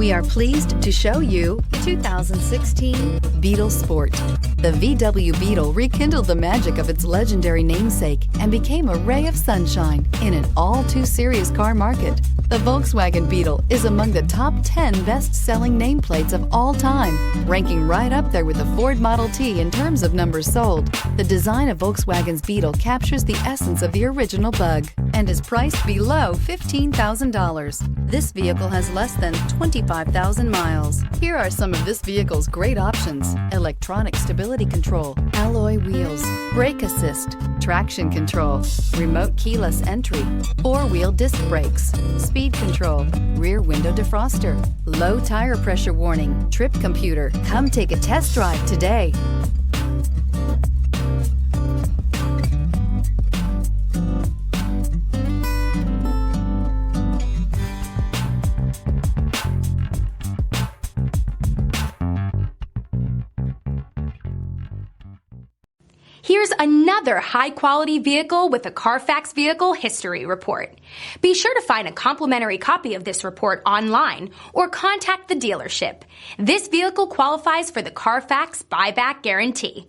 We are pleased to show you the 2016 Beetle Sport. The VW Beetle rekindled the magic of its legendary namesake and became a ray of sunshine in an all-too-serious car market. The Volkswagen Beetle is among the top 10 best-selling nameplates of all time, ranking right up there with the Ford Model T in terms of numbers sold. The design of Volkswagen's Beetle captures the essence of the original bug and is priced below $15,000. This vehicle has less than 25,000 miles. Here are some of this vehicle's great options: electronic stability control, alloy wheels, brake assist, traction control, remote keyless entry, four-wheel disc brakes, speed control, rear window defroster, low tire pressure warning, trip computer. Come take a test drive today. Here's another high-quality vehicle with a Carfax Vehicle History Report. Be sure to find a complimentary copy of this report online or contact the dealership. This vehicle qualifies for the Carfax Buyback Guarantee.